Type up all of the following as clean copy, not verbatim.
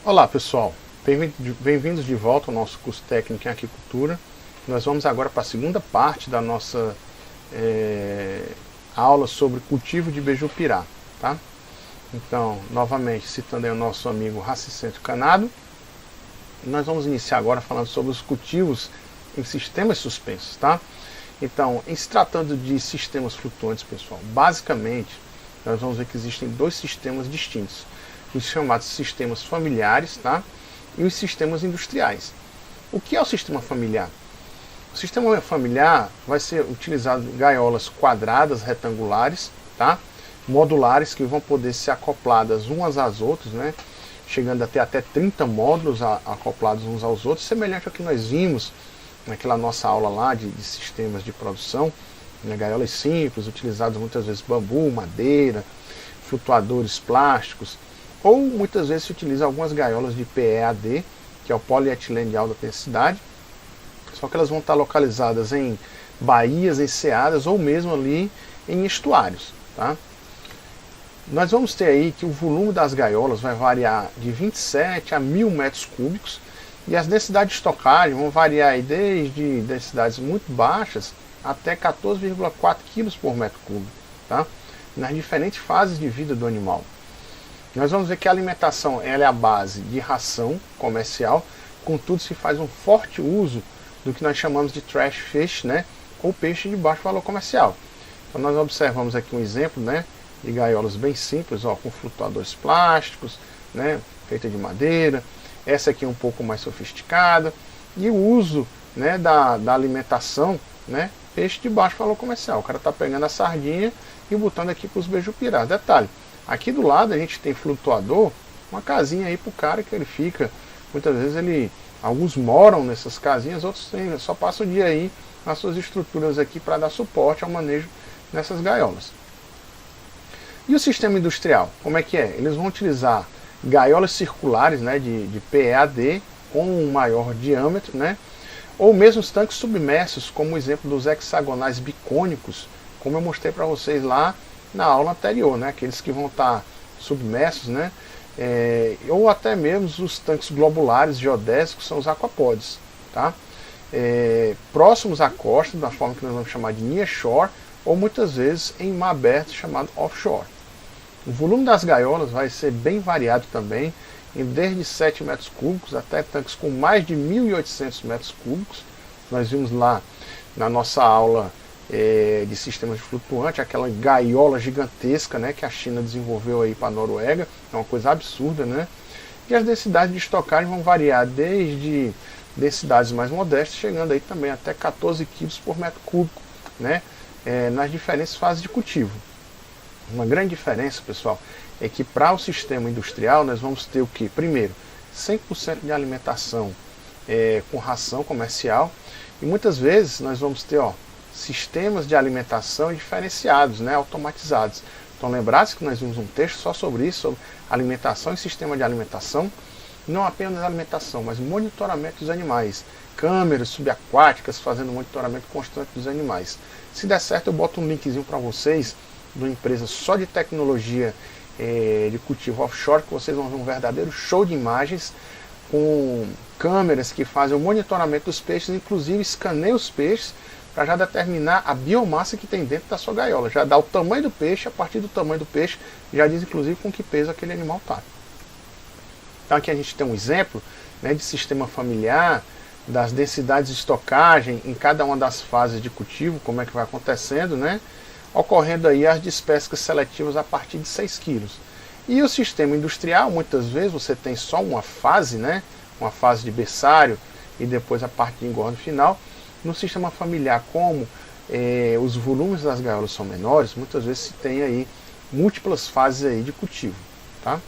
Olá pessoal, bem-vindos de volta ao nosso curso técnico em aquicultura. Nós vamos agora para a segunda parte da nossa aula sobre cultivo de beiju-pirá, tá? Então, novamente, citando aí o nosso amigo Racicentro Canado, nós vamos iniciar agora falando sobre os cultivos em sistemas suspensos, tá? Então, em se tratando de sistemas flutuantes, pessoal, basicamente, nós vamos ver que existem dois sistemas distintos. Os chamados sistemas familiares, tá? E os sistemas industriais. O que é o sistema familiar? O sistema familiar vai ser utilizado em gaiolas quadradas, retangulares, tá? Modulares, que vão poder ser acopladas umas às outras, né? Chegando a ter até 30 módulos acoplados uns aos outros, semelhante ao que nós vimos naquela nossa aula lá de sistemas de produção, né? Gaiolas simples, utilizadas muitas vezes bambu, madeira, flutuadores plásticos, ou muitas vezes se utiliza algumas gaiolas de PEAD, que é o polietileno de alta densidade, só que elas vão estar localizadas em baías, enseadas ou mesmo ali em estuários, tá? Nós vamos ter aí que o volume das gaiolas vai variar de 27 a 1000 metros cúbicos e as densidades de estocagem vão variar aí desde densidades muito baixas até 14,4 kg por metro cúbico, tá? Nas diferentes fases de vida do animal. Nós vamos ver que a alimentação ela é a base de ração comercial, contudo se faz um forte uso do que nós chamamos de trash fish, né? Ou peixe de baixo valor comercial. Então nós observamos aqui um exemplo, né? De gaiolas bem simples, ó, com flutuadores plásticos, né? Feita de madeira. Essa aqui é um pouco mais sofisticada. E o uso, né, da alimentação, né? Peixe de baixo valor comercial. O cara está pegando a sardinha e botando aqui para os beiju-pirá. Detalhe, aqui do lado a gente tem flutuador, uma casinha aí para o cara que ele fica. Muitas vezes alguns moram nessas casinhas, outros só passam o dia aí nas suas estruturas aqui para dar suporte ao manejo nessas gaiolas. E o sistema industrial, como é que é? Eles vão utilizar gaiolas circulares, né, de PEAD com um maior diâmetro, né, ou mesmo os tanques submersos, como o exemplo dos hexagonais bicônicos, como eu mostrei para vocês lá na aula anterior, né, aqueles que vão estar submersos, né, ou até mesmo os tanques globulares geodésicos, são os aquapods, tá? Próximos à costa, da forma que nós vamos chamar de nearshore, ou muitas vezes em mar aberto, chamado offshore. O volume das gaiolas vai ser bem variado também, desde 7 metros cúbicos até tanques com mais de 1.800 metros cúbicos. Nós vimos lá na nossa aula de sistemas de flutuante, aquela gaiola gigantesca, né, que a China desenvolveu aí para a Noruega, é uma coisa absurda, né? E as densidades de estocagem vão variar desde densidades mais modestas, chegando aí também até 14 kg por metro cúbico, né, nas diferentes fases de cultivo. Uma grande diferença, pessoal, é que para o sistema industrial nós vamos ter o que? Primeiro, 100% de alimentação com ração comercial, e muitas vezes nós vamos ter, ó, sistemas de alimentação diferenciados, né, automatizados. Então lembrasse que nós vimos um texto só sobre isso, sobre alimentação e sistema de alimentação, não apenas alimentação, mas monitoramento dos animais, câmeras subaquáticas fazendo monitoramento constante dos animais. Se der certo eu boto um linkzinho para vocês de uma empresa só de tecnologia de cultivo offshore, que vocês vão ver um verdadeiro show de imagens com câmeras que fazem o monitoramento dos peixes, inclusive escaneiam os peixes para já determinar a biomassa que tem dentro da sua gaiola, já dá o tamanho do peixe, a partir do tamanho do peixe já diz inclusive com que peso aquele animal está. Então aqui a gente tem um exemplo, né, de sistema familiar, das densidades de estocagem em cada uma das fases de cultivo, como é que vai acontecendo, né, ocorrendo aí as despescas seletivas a partir de 6 kg. E o sistema industrial, muitas vezes você tem só uma fase, né, uma fase de berçário e depois a parte de engorda final. No sistema familiar, como os volumes das gaiolas são menores, muitas vezes se tem aí múltiplas fases aí de cultivo, tá?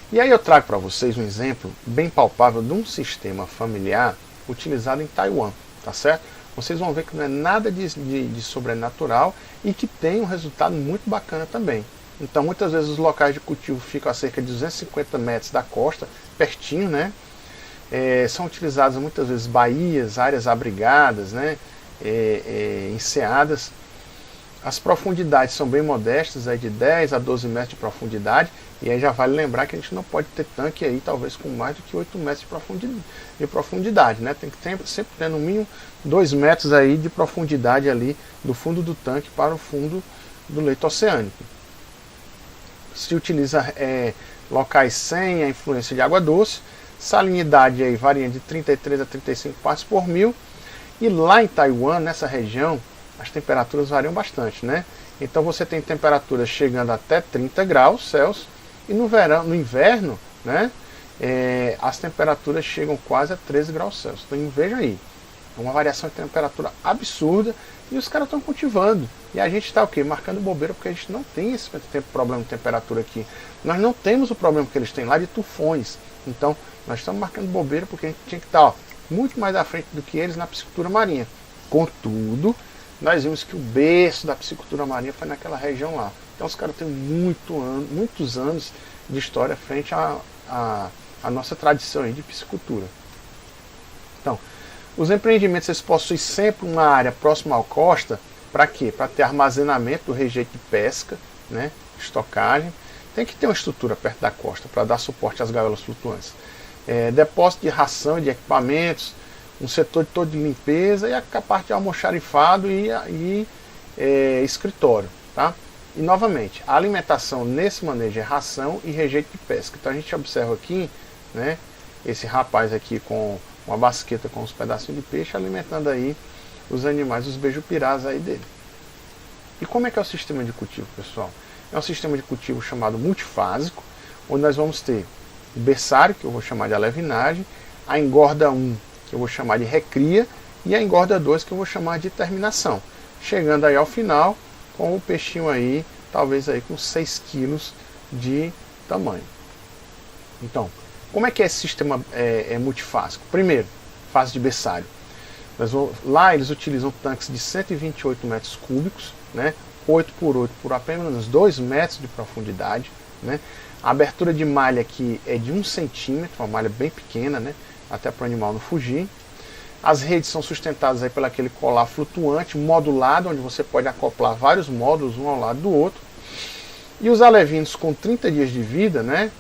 E aí eu trago para vocês um exemplo bem palpável de um sistema familiar utilizado em Taiwan, tá certo? Vocês vão ver que não é nada de sobrenatural e que tem um resultado muito bacana também. Então muitas vezes os locais de cultivo ficam a cerca de 250 metros da costa, pertinho, né? São utilizadas muitas vezes baías, áreas abrigadas, né? Enseadas. As profundidades são bem modestas, de 10 a 12 metros de profundidade, E aí já vale lembrar que a gente não pode ter tanque aí talvez com mais do que 8 metros de profundidade, né? Tem que sempre ter no mínimo 2 metros aí de profundidade ali do fundo do tanque para o fundo do leito oceânico. Se utiliza locais sem a influência de água doce, salinidade aí varia de 33 a 35 partes por mil, e lá em Taiwan, nessa região, as temperaturas variam bastante, né? Então você tem temperaturas chegando até 30 graus Celsius, e no inverno, né, as temperaturas chegam quase a 13 graus Celsius. Então veja aí, é uma variação de temperatura absurda, e os caras estão cultivando. E a gente está o quê? Marcando bobeira, porque a gente não tem esse problema de temperatura aqui. Nós não temos o problema que eles têm lá de tufões. Então nós estamos marcando bobeira porque a gente tinha que estar muito mais à frente do que eles na piscicultura marinha. Contudo, nós vimos que o berço da piscicultura marinha foi naquela região lá. Então os caras têm muitos anos de história frente à nossa tradição aí de piscicultura. Então, os empreendimentos eles possuem sempre uma área próxima à costa. Para quê? Para ter armazenamento do rejeito de pesca, né? Estocagem. Tem que ter uma estrutura perto da costa para dar suporte às gaiolas flutuantes. Depósito de ração e de equipamentos, um setor todo de limpeza e a parte de almoxarifado e escritório, tá? E novamente, a alimentação nesse manejo é ração e rejeito de pesca. Então a gente observa aqui, né, esse rapaz aqui com uma basqueta com uns pedacinhos de peixe alimentando aí os animais, os beijupirás aí dele. E como é que é o sistema de cultivo, pessoal? É um sistema de cultivo chamado multifásico, onde nós vamos ter o berçário, que eu vou chamar de alevinagem, a engorda 1, que eu vou chamar de recria, e a engorda 2, que eu vou chamar de terminação. Chegando aí ao final, com o peixinho aí, talvez aí com 6 quilos de tamanho. Então, como é que é esse sistema multifásico? Primeiro, fase de berçário. Lá eles utilizam tanques de 128 metros cúbicos, né, 8 por 8 por apenas 2 metros de profundidade, né. A abertura de malha aqui é de 1 centímetro, uma malha bem pequena, né, até para o animal não fugir. As redes são sustentadas aí pelo aquele colar flutuante, modulado, onde você pode acoplar vários módulos um ao lado do outro. E os alevinos com 30 dias de vida, né,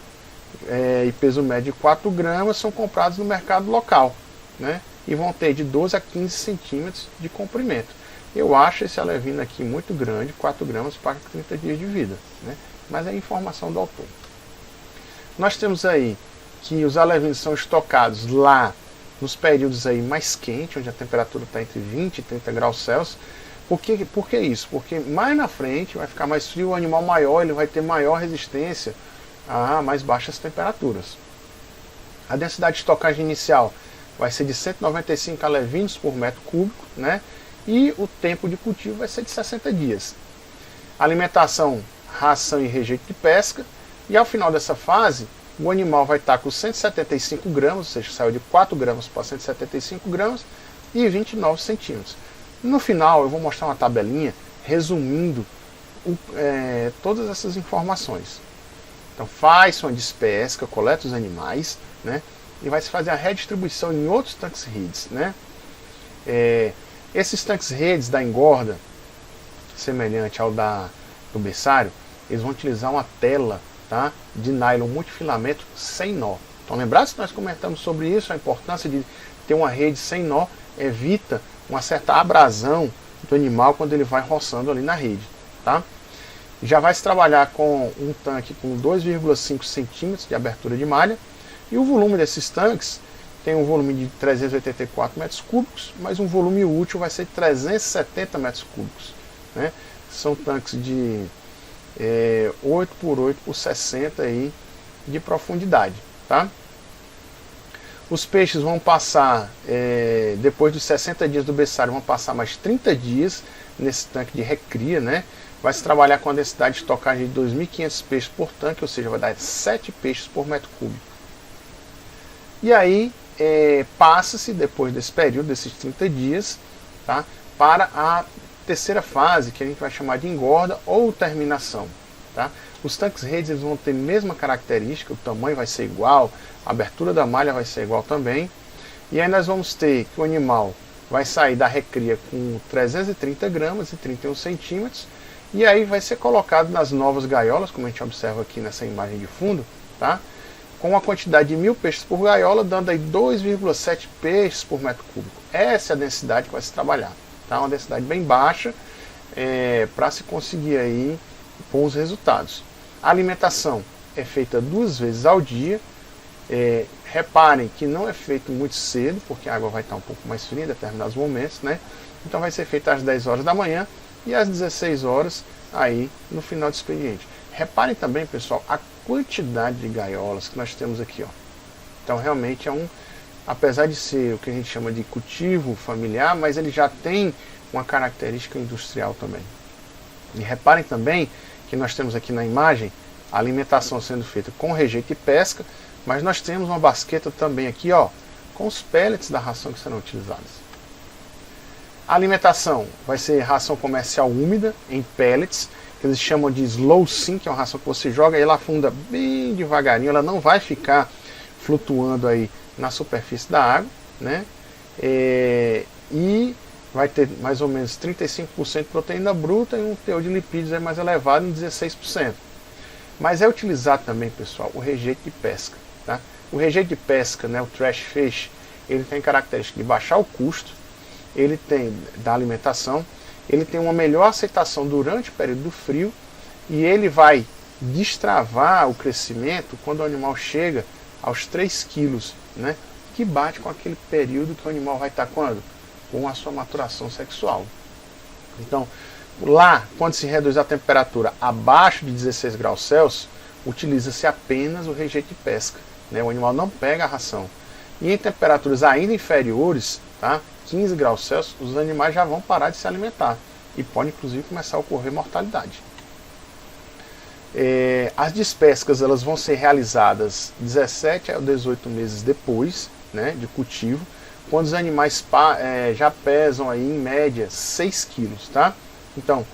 e peso médio de 4 gramas, são comprados no mercado local, né, e vão ter de 12 a 15 centímetros de comprimento. Eu acho esse alevino aqui muito grande, 4 gramas para 30 dias de vida, né, mas é informação do autor. Nós temos aí que os alevinos são estocados lá nos períodos aí mais quentes, onde a temperatura está entre 20 e 30 graus Celsius. Por que isso? Porque mais na frente vai ficar mais frio, o animal maior, ele vai ter maior resistência a mais baixas temperaturas. A densidade de estocagem inicial vai ser de 195 alevinos por metro cúbico, né? E o tempo de cultivo vai ser de 60 dias. Alimentação, ração e rejeito de pesca. E ao final dessa fase, o animal vai estar com 175 gramas, ou seja, saiu de 4 gramas para 175 gramas e 29 centímetros. No final eu vou mostrar uma tabelinha resumindo todas essas informações. Então faz uma despesca, coleta os animais, né, e vai se fazer a redistribuição em outros tanques redes, né. Esses tanques redes da engorda, semelhante ao do berçário, eles vão utilizar uma tela, tá, de nylon multifilamento sem nó. Então lembrado que nós comentamos sobre isso, a importância de ter uma rede sem nó evita uma certa abrasão do animal quando ele vai roçando ali na rede, tá? Já vai se trabalhar com um tanque com 2,5 centímetros de abertura de malha, e o volume desses tanques tem um volume de 384 metros cúbicos, mas um volume útil vai ser de 370 metros cúbicos, né? São tanques de 8 por 8 por 60 aí de profundidade, tá? Os peixes vão passar, depois dos 60 dias do berçário, vão passar mais 30 dias nesse tanque de recria, né? Vai se trabalhar com a densidade de estocagem de 2.500 peixes por tanque, ou seja, vai dar 7 peixes por metro cúbico. E aí passa-se, depois desse período, desses 30 dias, tá, para a terceira fase, que a gente vai chamar de engorda ou terminação, tá? Os tanques redes eles vão ter a mesma característica, o tamanho vai ser igual, a abertura da malha vai ser igual também, e aí nós vamos ter que o animal vai sair da recria com 330 gramas e 31 centímetros, E aí vai ser colocado nas novas gaiolas, como a gente observa aqui nessa imagem de fundo, tá? Com uma quantidade de 1000 peixes por gaiola, dando aí 2,7 peixes por metro cúbico. Essa é a densidade que vai se trabalhar, tá? Uma densidade bem baixa, para se conseguir aí bons resultados. A alimentação é feita 2 vezes ao dia. Reparem que não é feito muito cedo, porque a água vai estar um pouco mais fria em determinados momentos, né? Então vai ser feita às 10 horas da manhã e às 16 horas aí no final do expediente. Reparem também, pessoal, a quantidade de gaiolas que nós temos aqui, ó. Então realmente apesar de ser o que a gente chama de cultivo familiar, mas ele já tem uma característica industrial também. E reparem também que nós temos aqui na imagem a alimentação sendo feita com rejeito de pesca, mas nós temos uma basqueta também aqui, ó, com os pellets da ração que serão utilizadas. A alimentação vai ser ração comercial úmida, em pellets, que eles chamam de slow sink, que é uma ração que você joga e ela afunda bem devagarinho, ela não vai ficar flutuando aí na superfície da água, né? E vai ter mais ou menos 35% de proteína bruta e um teor de lipídios mais elevado em 16%. Mas é utilizado também, pessoal, o rejeito de pesca. Tá? O rejeito de pesca, né, o trash fish, ele tem característica de baixar o custo, ele tem da alimentação, ele tem uma melhor aceitação durante o período do frio e ele vai destravar o crescimento quando o animal chega aos 3 quilos, né, que bate com aquele período que o animal vai estar quando? Com a sua maturação sexual. Então, lá, quando se reduz a temperatura abaixo de 16 graus Celsius, utiliza-se apenas o rejeito de pesca. Né? O animal não pega a ração. E em temperaturas ainda inferiores, tá? 15 graus Celsius, os animais já vão parar de se alimentar. E pode, inclusive, começar a ocorrer mortalidade. As despescas elas vão ser realizadas 17 a 18 meses depois, né, de cultivo, quando os animais já pesam aí, em média 6 quilos. Tá? Então,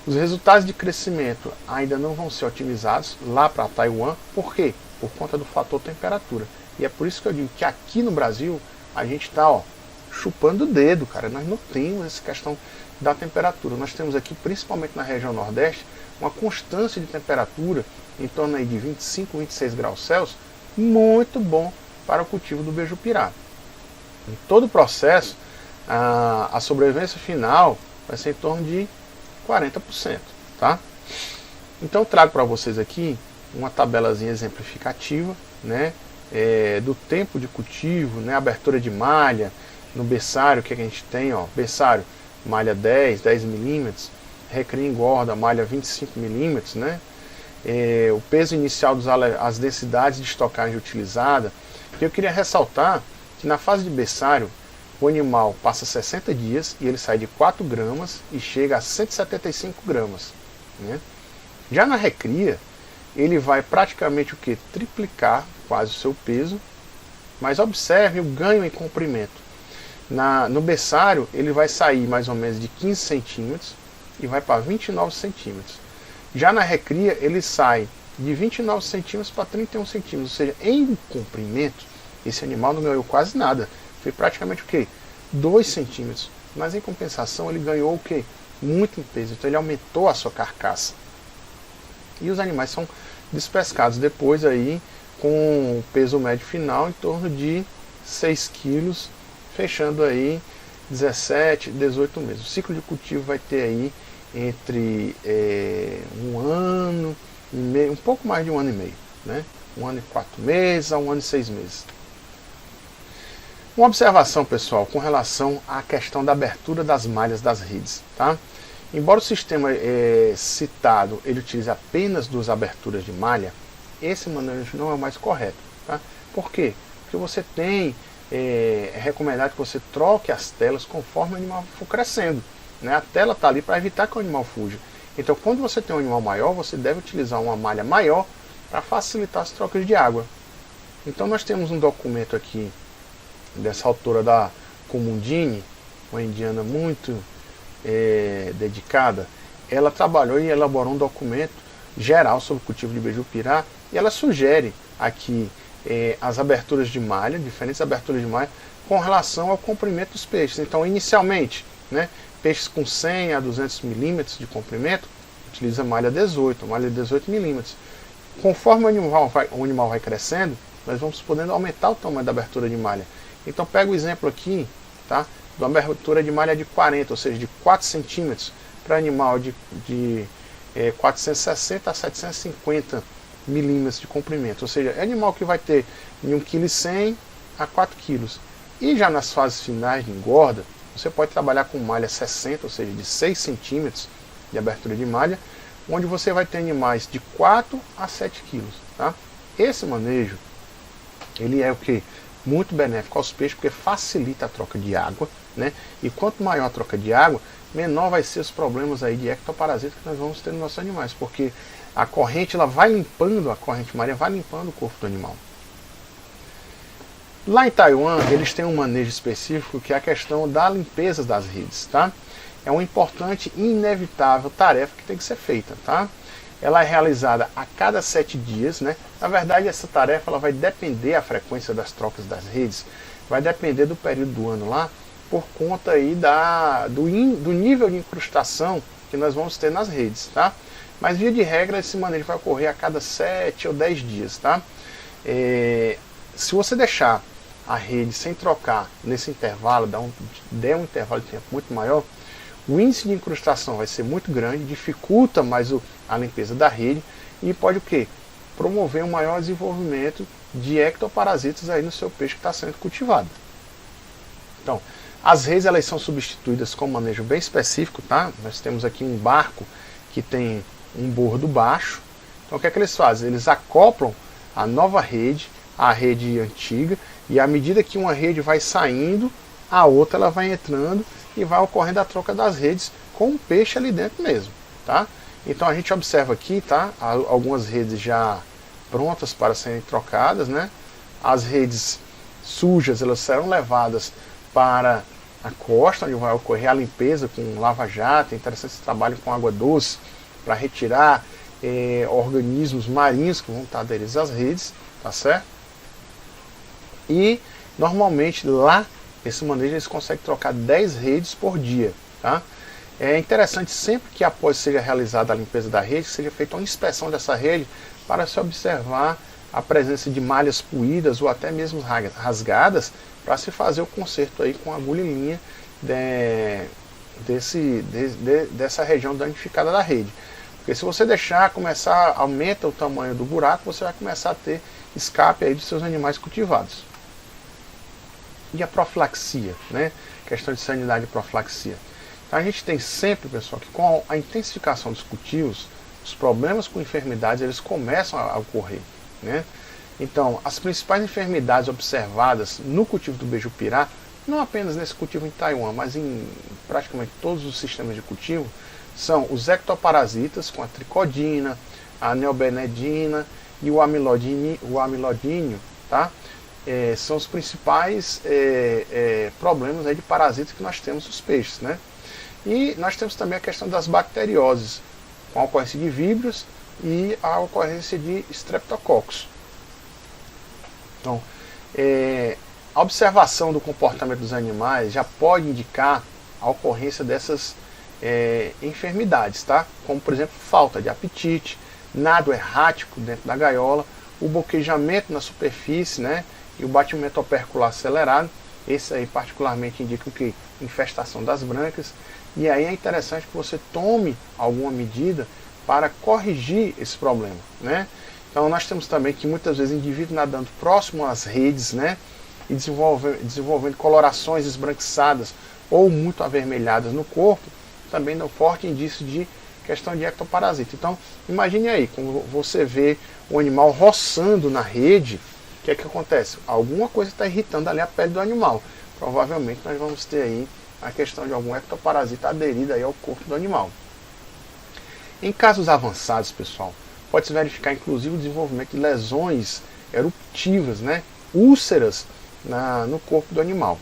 os resultados de crescimento ainda não vão ser otimizados lá para Taiwan. Por quê? Por conta do fator temperatura. E é por isso que eu digo que aqui no Brasil a gente está chupando o dedo, cara. Nós não temos essa questão da temperatura. Nós temos aqui, principalmente na região Nordeste, uma constância de temperatura em torno aí de 25, 26 graus Celsius, muito bom para o cultivo do beiju-pirá. Em todo o processo, a sobrevivência final vai ser em torno de 40%. Tá? Então eu trago para vocês aqui uma tabelazinha exemplificativa, né, do tempo de cultivo, né, abertura de malha, no berçário que a gente tem, ó, berçário, malha 10 milímetros, recria engorda, malha 25 milímetros, né, o peso inicial, as densidades de estocagem utilizada. Eu queria ressaltar que na fase de berçário, o animal passa 60 dias e ele sai de 4 gramas e chega a 175 gramas. Né? Já na recria, ele vai praticamente o que? Triplicar quase o seu peso, mas observe o ganho em comprimento. No berçário, ele vai sair mais ou menos de 15 centímetros e vai para 29 centímetros. Já na recria, ele sai de 29 centímetros para 31 centímetros, ou seja, em comprimento, esse animal não ganhou quase nada. Foi praticamente o que? 2 centímetros. Mas em compensação ele ganhou o que? Muito em peso. Então ele aumentou a sua carcaça. E os animais são despescados depois aí com o peso médio final em torno de 6 quilos, fechando aí 17, 18 meses. O ciclo de cultivo vai ter aí entre 1 ano e meio, um pouco mais de 1 ano e meio. Né? 1 ano e 4 meses a 1 ano e 6 meses. Uma observação, pessoal, com relação à questão da abertura das malhas das redes. Tá? Embora o sistema citado ele utilize apenas 2 aberturas de malha, esse manejo não é o mais correto. Tá? Por quê? Porque você tem, é recomendado que você troque as telas conforme o animal for crescendo. Né? A tela está ali para evitar que o animal fuja. Então, quando você tem um animal maior, você deve utilizar uma malha maior para facilitar as trocas de água. Então, nós temos um documento aqui dessa autora da Kumundini, uma indiana muito dedicada. Ela trabalhou e elaborou um documento geral sobre o cultivo de beiju-pirá e ela sugere aqui as aberturas de malha, diferentes aberturas de malha, com relação ao comprimento dos peixes. Então, inicialmente, né, peixes com 100 a 200 milímetros de comprimento, utiliza malha 18 milímetros. Conforme o animal vai crescendo, nós vamos podendo aumentar o tamanho da abertura de malha. Então pega o exemplo aqui, tá, de uma abertura de malha de 40, ou seja, de 4 centímetros, para animal de 460 a 750 milímetros de comprimento, ou seja, é animal que vai ter de 1,1 kg a 4 kg. E já nas fases finais de engorda, você pode trabalhar com malha 60, ou seja, de 6 centímetros de abertura de malha, onde você vai ter animais de 4 a 7 kg. Tá? Esse manejo, ele é o que? Muito benéfico aos peixes, porque facilita a troca de água, né? E quanto maior a troca de água, menor vai ser os problemas aí de ectoparasita que nós vamos ter nos nossos animais, porque a corrente, ela vai limpando, a corrente marinha vai limpando o corpo do animal. Lá em Taiwan, eles têm um manejo específico que é a questão da limpeza das redes, tá? É uma importante e inevitável tarefa que tem que ser feita, tá? Ela é realizada a cada 7 dias, né? Na verdade, essa tarefa ela vai depender, a frequência das trocas das redes, vai depender do período do ano lá, por conta aí do nível de incrustação que nós vamos ter nas redes, tá? Mas, via de regra, esse manejo vai ocorrer a cada 7 ou 10 dias, tá? Se você deixar a rede sem trocar nesse intervalo, der um intervalo de tempo muito maior, o índice de incrustação vai ser muito grande, dificulta mais a limpeza da rede e pode o quê? Promover um maior desenvolvimento de ectoparasitas aí no seu peixe que está sendo cultivado. Então, as redes elas são substituídas com um manejo bem específico, tá? Nós temos aqui um barco que tem um bordo baixo. Então o que é que eles fazem? Eles acoplam a nova rede à rede antiga, e à medida que uma rede vai saindo, a outra ela vai entrando e vai ocorrendo a troca das redes com o peixe ali dentro mesmo, tá? Então a gente observa aqui, tá? Algumas redes já prontas para serem trocadas, né? As redes sujas, elas serão levadas para a costa, onde vai ocorrer a limpeza com lava-jato. É interessante esse trabalho com água doce para retirar organismos marinhos que vão estar aderidos às redes, tá certo? E normalmente lá, esse manejo eles conseguem trocar 10 redes por dia, tá? É interessante sempre que após seja realizada a limpeza da rede, seja feita uma inspeção dessa rede para se observar a presença de malhas puídas ou até mesmo rasgadas, para se fazer o conserto aí com agulha e linha dessa região danificada da rede. Porque se você deixar aumenta o tamanho do buraco, você vai começar a ter escape aí dos seus animais cultivados. E a profilaxia, né? Questão de sanidade e profilaxia. Então a gente tem sempre, pessoal, que com a intensificação dos cultivos, os problemas com enfermidades eles começam a ocorrer, né? Então, as principais enfermidades observadas no cultivo do beiju-pirá, não apenas nesse cultivo em Taiwan, mas em praticamente todos os sistemas de cultivo, são os ectoparasitas, com a tricodina, a neobenedina e o amilodínio, tá? São os principais problemas aí de parasitas que nós temos nos peixes, né? E nós temos também a questão das bacterioses, com a ocorrência de víbrios e a ocorrência de streptococcus. Então, a observação do comportamento dos animais já pode indicar a ocorrência dessas enfermidades, tá? Como, por exemplo, falta de apetite, nado errático dentro da gaiola, o boquejamento na superfície, né? E o batimento opercular acelerado. Esse aí particularmente indica o que? Infestação das brancas. E aí é interessante que você tome alguma medida para corrigir esse problema, né? Então nós temos também que muitas vezes indivíduos nadando próximo às redes, né? E desenvolvendo colorações esbranquiçadas ou muito avermelhadas no corpo, também dão forte indício de questão de ectoparasita. Então imagine aí, quando você vê um animal roçando na rede, o que é que acontece? Alguma coisa está irritando ali a pele do animal. Provavelmente nós vamos ter aí a questão de algum ectoparasita aderido aí ao corpo do animal. Em casos avançados, pessoal, pode-se verificar inclusive o desenvolvimento de lesões eruptivas, né? Úlceras no corpo do animal.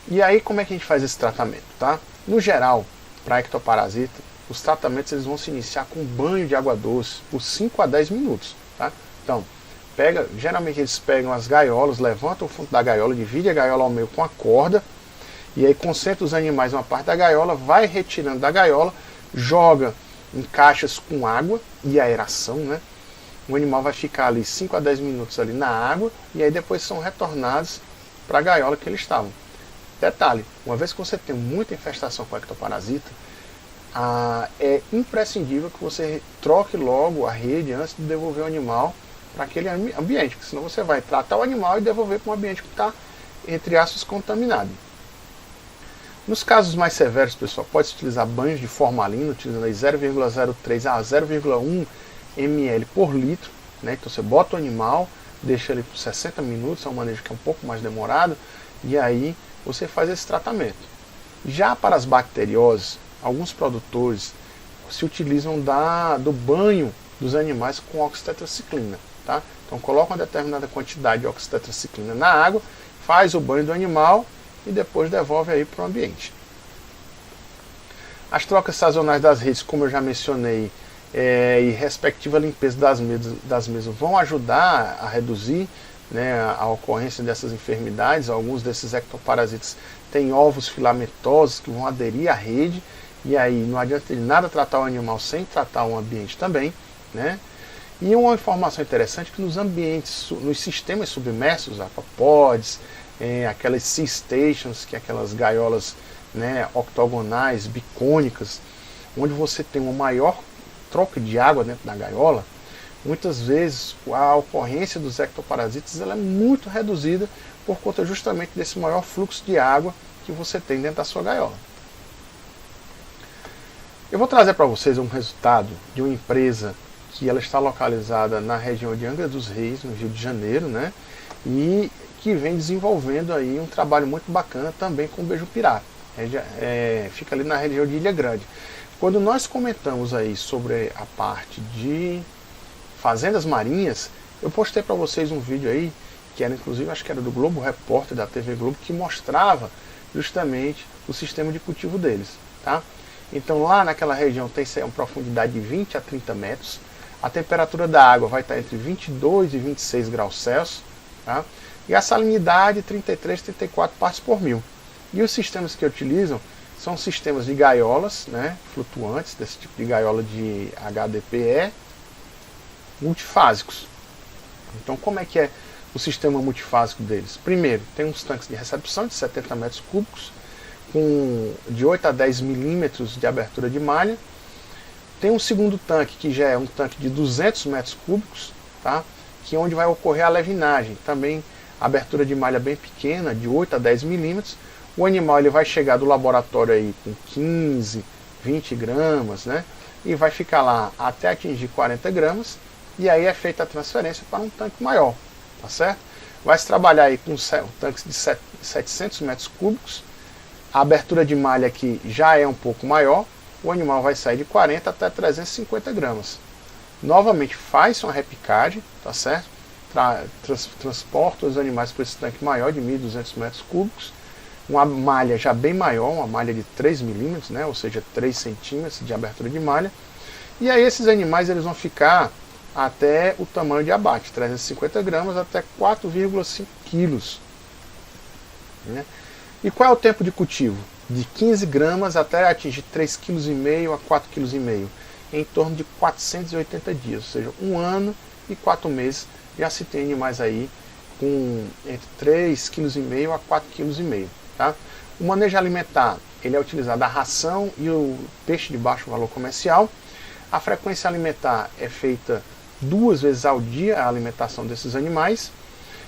E aí como é que a gente faz esse tratamento, tá? No geral, para ectoparasita, os tratamentos eles vão se iniciar com banho de água doce por 5 a 10 minutos, tá? Então, geralmente eles pegam as gaiolas, levantam o fundo da gaiola, dividem a gaiola ao meio com a corda, e aí concentra os animais em uma parte da gaiola, vai retirando da gaiola, joga em caixas com água e aeração, né? O animal vai ficar ali 5 a 10 minutos ali na água e aí depois são retornados para a gaiola que eles estavam. Detalhe, uma vez que você tem muita infestação com ectoparasita, é imprescindível que você troque logo a rede antes de devolver o animal para aquele ambiente, porque senão você vai tratar o animal e devolver para um ambiente que está, entre aspas, contaminado. Nos casos mais severos, pessoal, pode-se utilizar banhos de formalina, utilizando 0,03 a 0,1 ml por litro, né? Então você bota o animal, deixa ele por 60 minutos, é um manejo que é um pouco mais demorado, e aí você faz esse tratamento. Já para as bacterioses, alguns produtores se utilizam do banho dos animais com oxitetraciclina. Tá? Então coloca uma determinada quantidade de oxitetraciclina na água, faz o banho do animal e depois devolve aí para o ambiente. As trocas sazonais das redes, como eu já mencionei, e respectiva limpeza das mesmas vão ajudar a reduzir, né, a ocorrência dessas enfermidades. Alguns desses ectoparasitas têm ovos filamentosos que vão aderir à rede, e aí não adianta de nada tratar o animal sem tratar o ambiente também, né? E uma informação interessante é que nos ambientes, nos sistemas submersos, aquapods, aquelas sea stations, que é aquelas gaiolas, né, octogonais, bicônicas, onde você tem uma maior troca de água dentro da gaiola, muitas vezes a ocorrência dos ectoparasitas ela é muito reduzida por conta justamente desse maior fluxo de água que você tem dentro da sua gaiola. Eu vou trazer para vocês um resultado de uma empresa que ela está localizada na região de Angra dos Reis, no Rio de Janeiro, né? E que vem desenvolvendo aí um trabalho muito bacana também com o beiju-pirá. Fica ali na região de Ilha Grande. Quando nós comentamos aí sobre a parte de fazendas marinhas, eu postei para vocês um vídeo aí, que era inclusive, acho que era do Globo Repórter, da TV Globo, que mostrava justamente o sistema de cultivo deles, tá? Então lá naquela região tem uma profundidade de 20 a 30 metros, a temperatura da água vai estar entre 22 e 26 graus Celsius, tá? E a salinidade 33, 34 partes por mil. E os sistemas que utilizam são sistemas de gaiolas, né, flutuantes, desse tipo de gaiola de HDPE, multifásicos. Então como é que é o sistema multifásico deles? Primeiro, tem uns tanques de recepção de 70 metros cúbicos, de 8 a 10 milímetros de abertura de malha. Tem um segundo tanque, que já é um tanque de 200 metros cúbicos, tá? Que é onde vai ocorrer a levinagem. Também abertura de malha bem pequena, de 8 a 10 milímetros. O animal ele vai chegar do laboratório aí com 15, 20 gramas, né? E vai ficar lá até atingir 40 gramas. E aí é feita a transferência para um tanque maior, tá certo? Vai se trabalhar aí com tanques de 700 metros cúbicos. A abertura de malha aqui já é um pouco maior. O animal vai sair de 40 até 350 gramas. Novamente faz uma repicagem, tá certo? Transporta os animais para esse tanque maior de 1.200 metros cúbicos. Uma malha já bem maior, uma malha de 3 milímetros, né? Ou seja, 3 centímetros de abertura de malha. E aí esses animais eles vão ficar até o tamanho de abate, 350 gramas até 4,5 quilos. Né? E qual é o tempo de cultivo? De 15 gramas até atingir 3,5 kg a 4,5 kg, em torno de 480 dias, ou seja, 1 ano e 4 meses, já se tem animais aí com entre 3,5 kg a 4,5 kg. Tá? O manejo alimentar, ele é utilizado a ração e o peixe de baixo valor comercial. A frequência alimentar é feita 2 vezes ao dia, a alimentação desses animais.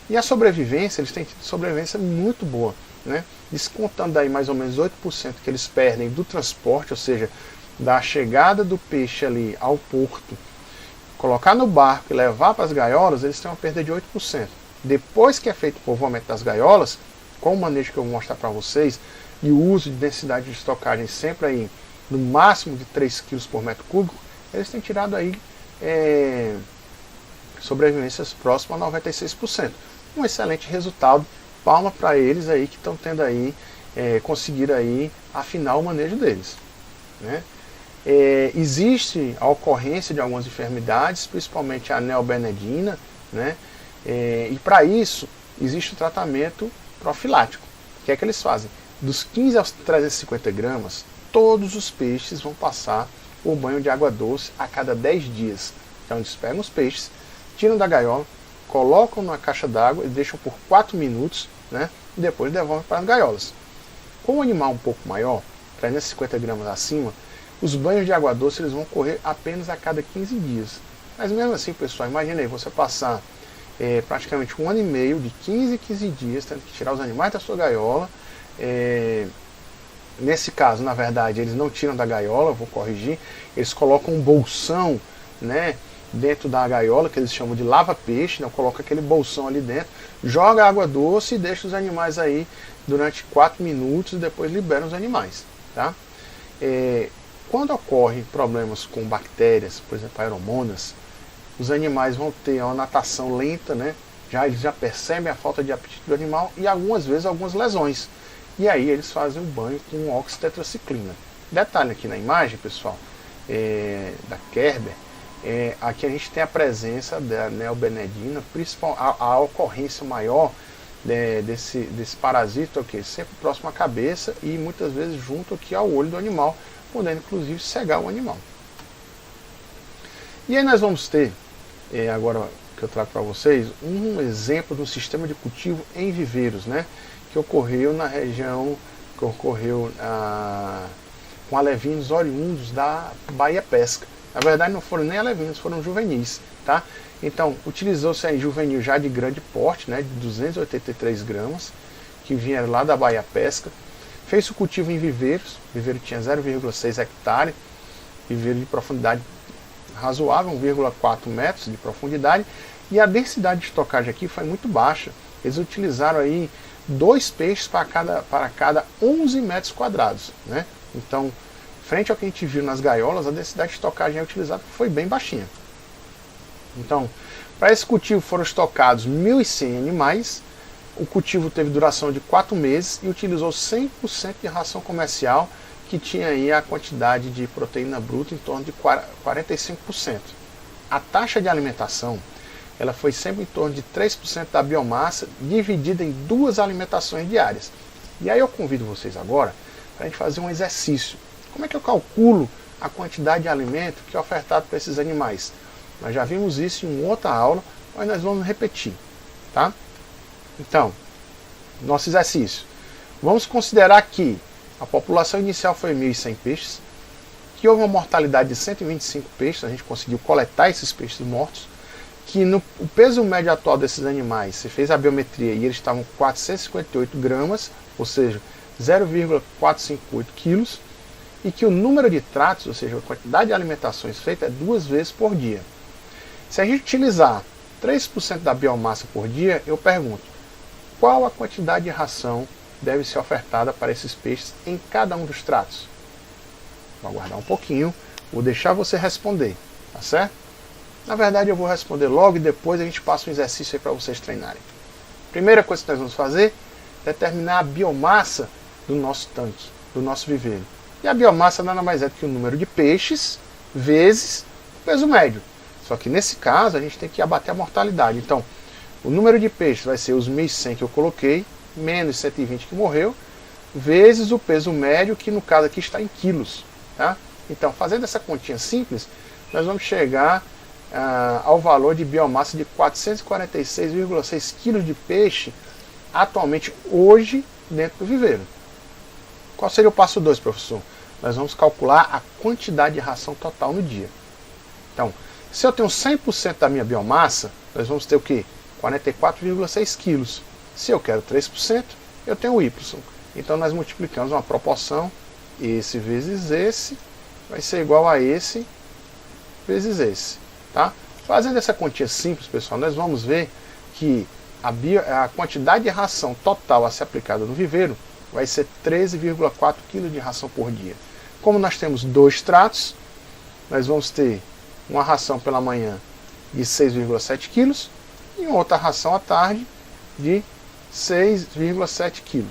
E a sobrevivência, eles têm sobrevivência muito boa, né? Descontando aí mais ou menos 8% que eles perdem do transporte, ou seja, da chegada do peixe ali ao porto, colocar no barco e levar para as gaiolas, eles têm uma perda de 8%. Depois que é feito o povoamento das gaiolas, com o manejo que eu vou mostrar para vocês, e o uso de densidade de estocagem sempre aí no máximo de 3 kg por metro cúbico, eles têm tirado aí sobrevivências próximas a 96%. Um excelente resultado. Palma para eles aí que estão tendo aí, conseguir aí afinar o manejo deles. Né? Existe a ocorrência de algumas enfermidades, principalmente a neobenedina, né? E para isso existe o tratamento profilático. O que é que eles fazem? Dos 15 aos 350 gramas, todos os peixes vão passar por banho de água doce a cada 10 dias. Então eles pegam os peixes, tiram da gaiola, colocam na caixa d'água e deixam por 4 minutos, né? E depois devolvem para as gaiolas. Com um animal um pouco maior, 350 gramas acima, os banhos de água doce eles vão ocorrer apenas a cada 15 dias. Mas mesmo assim, pessoal, imagine aí você passar praticamente 1 ano e meio, de 15 em 15 dias, tendo que tirar os animais da sua gaiola. Nesse caso, na verdade, eles não tiram da gaiola, vou corrigir, eles colocam um bolsão, né, dentro da gaiola, que eles chamam de lava-peixe, né, coloca aquele bolsão ali dentro, joga água doce e deixa os animais aí durante 4 minutos e depois libera os animais. Tá? Quando ocorrem problemas com bactérias, por exemplo, aeromonas, os animais vão ter uma natação lenta, né? Eles já percebem a falta de apetite do animal e algumas vezes algumas lesões. E aí eles fazem um banho com oxitetraciclina. Detalhe aqui na imagem, pessoal, da Kerber, aqui a gente tem a presença da neobenedina, a ocorrência maior desse parasita, sempre próximo à cabeça e muitas vezes junto aqui ao olho do animal, podendo inclusive cegar o animal. E aí nós vamos ter, agora que eu trago para vocês, um exemplo do sistema de cultivo em viveiros, né, que ocorreu na região, com alevinos oriundos da Bahia Pesca. Na verdade não foram nem alevinos, foram juvenis. Tá? Então, utilizou-se aí juvenil já de grande porte, né, de 283 gramas, que vieram lá da Bahia Pesca. Fez o cultivo em viveiros, o viveiro tinha 0,6 hectare, viveiro de profundidade razoável, 1,4 metros de profundidade, e a densidade de estocagem aqui foi muito baixa. Eles utilizaram aí 2 peixes para cada 11 metros quadrados. Né? Então, frente ao que a gente viu nas gaiolas, a densidade de estocagem utilizada foi bem baixinha. Então, para esse cultivo foram estocados 1.100 animais, o cultivo teve duração de 4 meses e utilizou 100% de ração comercial, que tinha aí a quantidade de proteína bruta em torno de 45%. A taxa de alimentação ela foi sempre em torno de 3% da biomassa, dividida em 2 alimentações diárias. E aí eu convido vocês agora para a gente fazer um exercício. Como é que eu calculo a quantidade de alimento que é ofertado para esses animais? Nós já vimos isso em outra aula, mas nós vamos repetir. Tá? Então, nosso exercício. Vamos considerar que a população inicial foi 1.100 peixes, que houve uma mortalidade de 125 peixes, a gente conseguiu coletar esses peixes mortos, que o peso médio atual desses animais, se fez a biometria e eles estavam 458 gramas, ou seja, 0,458 quilos, e que o número de tratos, ou seja, a quantidade de alimentações feita é 2 vezes por dia. Se a gente utilizar 3% da biomassa por dia, eu pergunto, qual a quantidade de ração deve ser ofertada para esses peixes em cada um dos tratos? Vou aguardar um pouquinho, vou deixar você responder, tá certo? Na verdade eu vou responder logo e depois a gente passa um exercício aí para vocês treinarem. Primeira coisa que nós vamos fazer é determinar a biomassa do nosso tanque, do nosso viveiro. E a biomassa nada mais é do que o número de peixes vezes o peso médio. Só que nesse caso a gente tem que abater a mortalidade. Então, o número de peixes vai ser os 1.100 que eu coloquei, menos 120 que morreu, vezes o peso médio, que no caso aqui está em quilos. Tá? Então, fazendo essa continha simples, nós vamos chegar ao valor de biomassa de 446,6 quilos de peixe, atualmente, hoje, dentro do viveiro. Qual seria o passo 2, professor? Nós vamos calcular a quantidade de ração total no dia. Então, se eu tenho 100% da minha biomassa, nós vamos ter o quê? 44,6 quilos. Se eu quero 3%, eu tenho o Y. Então nós multiplicamos uma proporção, esse vezes esse, vai ser igual a esse vezes esse. Tá? Fazendo essa continha simples, pessoal, nós vamos ver que a quantidade de ração total a ser aplicada no viveiro vai ser 13,4 kg de ração por dia. Como nós temos 2 tratos, nós vamos ter uma ração pela manhã de 6,7 kg e uma outra ração à tarde de 6,7 kg.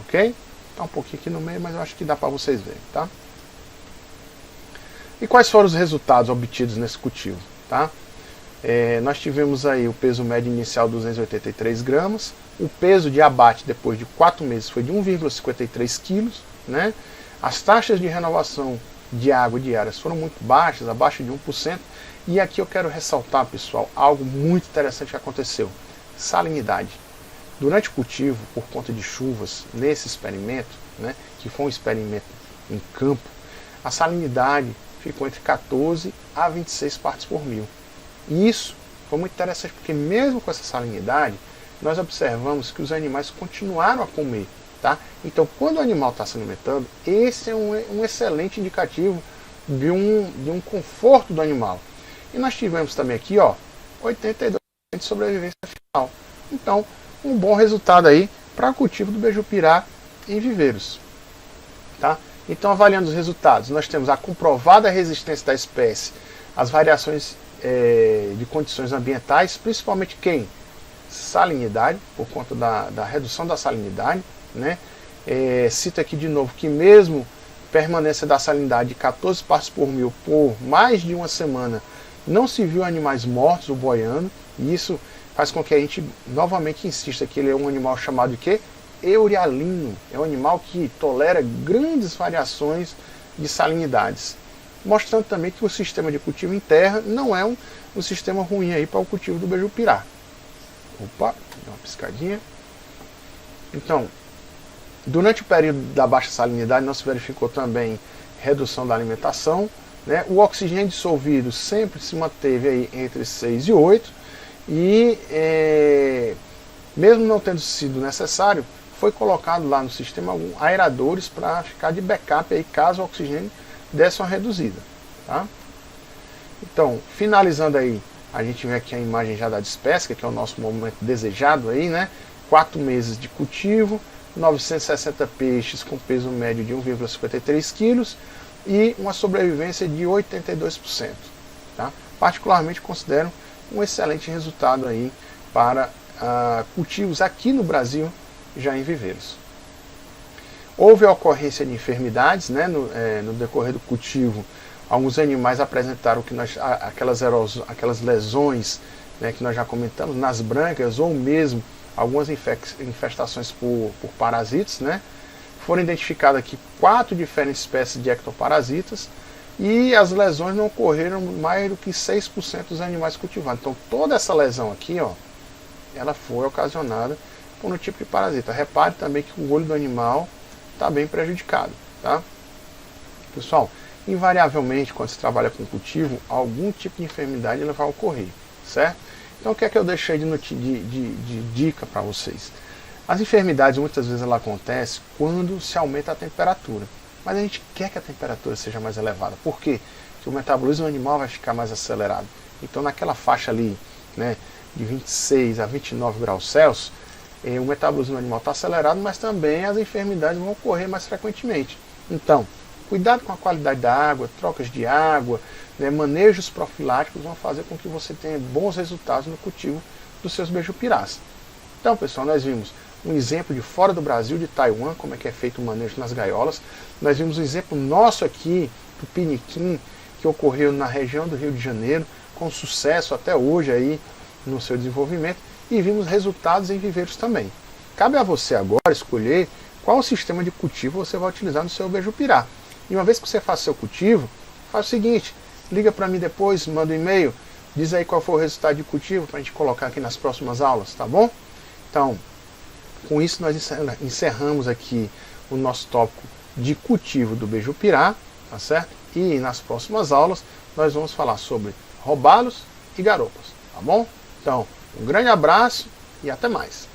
Ok? Está um pouquinho aqui no meio, mas eu acho que dá para vocês verem. Tá? E quais foram os resultados obtidos nesse cultivo? Tá? Nós tivemos aí o peso médio inicial de 283 gramas, o peso de abate depois de 4 meses foi de 1,53 kg, né? As taxas de renovação de água diárias foram muito baixas, abaixo de 1%. E aqui eu quero ressaltar, pessoal, algo muito interessante que aconteceu. Salinidade. Durante o cultivo, por conta de chuvas, nesse experimento, né, que foi um experimento em campo, a salinidade ficou entre 14 a 26 partes por mil. E isso foi muito interessante, porque mesmo com essa salinidade, nós observamos que os animais continuaram a comer. Tá? Então, quando o animal está se alimentando, esse é um excelente indicativo de um conforto do animal. E nós tivemos também aqui, ó, 82% de sobrevivência final. Então, um bom resultado aí para o cultivo do beiju-pirá em viveiros. Tá? Então, avaliando os resultados, nós temos a comprovada resistência da espécie às variações de condições ambientais, principalmente quem? Salinidade, por conta da redução da salinidade. Né? Cito aqui de novo que mesmo permanência da salinidade de 14 partes por mil por mais de uma semana, não se viu animais mortos ou boiando, e isso faz com que a gente novamente insista que ele é um animal chamado de quê? Eurialino. É um animal que tolera grandes variações de salinidades, mostrando também que o sistema de cultivo em terra não é um sistema ruim aí para o cultivo do beiju-pirá. Opa, dá uma piscadinha. Então, durante o período da baixa salinidade, não se verificou também redução da alimentação. Né? O oxigênio dissolvido sempre se manteve aí entre 6 e 8. E, mesmo não tendo sido necessário, foi colocado lá no sistema aeradores para ficar de backup aí, caso o oxigênio desse uma reduzida. Tá? Então, finalizando aí, a gente vê aqui a imagem já da despesca, que é o nosso momento desejado aí, né? 4 meses de cultivo, 960 peixes com peso médio de 1,53 kg e uma sobrevivência de 82%. Tá? Particularmente considero um excelente resultado aí para cultivos aqui no Brasil, já em viveiros. Houve a ocorrência de enfermidades, né, no decorrer do cultivo. Alguns animais apresentaram aquelas lesões, né, que nós já comentamos, nas brancas, ou mesmo algumas infestações por parasitas. Né? Foram identificadas aqui 4 diferentes espécies de ectoparasitas, e as lesões não ocorreram mais do que 6% dos animais cultivados. Então toda essa lesão aqui, ó, ela foi ocasionada por um tipo de parasita. Repare também que o olho do animal está bem prejudicado. Tá? Pessoal, invariavelmente, quando se trabalha com cultivo, algum tipo de enfermidade ela vai ocorrer, certo? Então, o que é que eu deixei de dica para vocês? As enfermidades, muitas vezes, ela acontece quando se aumenta a temperatura. Mas a gente quer que a temperatura seja mais elevada. Por quê? Porque o metabolismo animal vai ficar mais acelerado. Então, naquela faixa ali, né, de 26 a 29 graus Celsius, o metabolismo animal está acelerado, mas também as enfermidades vão ocorrer mais frequentemente. Então, cuidado com a qualidade da água, trocas de água, né, manejos profiláticos vão fazer com que você tenha bons resultados no cultivo dos seus beiju-pirás. Então, pessoal, nós vimos um exemplo de fora do Brasil, de Taiwan, como é que é feito o manejo nas gaiolas. Nós vimos um exemplo nosso aqui, do piniquim, que ocorreu na região do Rio de Janeiro, com sucesso até hoje aí no seu desenvolvimento, e vimos resultados em viveiros também. Cabe a você agora escolher qual sistema de cultivo você vai utilizar no seu beiju-pirá. E uma vez que você faça seu cultivo, faz o seguinte, liga para mim depois, manda um e-mail, diz aí qual foi o resultado de cultivo para a gente colocar aqui nas próximas aulas, tá bom? Então, com isso nós encerramos aqui o nosso tópico de cultivo do beiju-pirá, tá certo? E nas próximas aulas nós vamos falar sobre robalos e garopas, tá bom? Então, um grande abraço e até mais.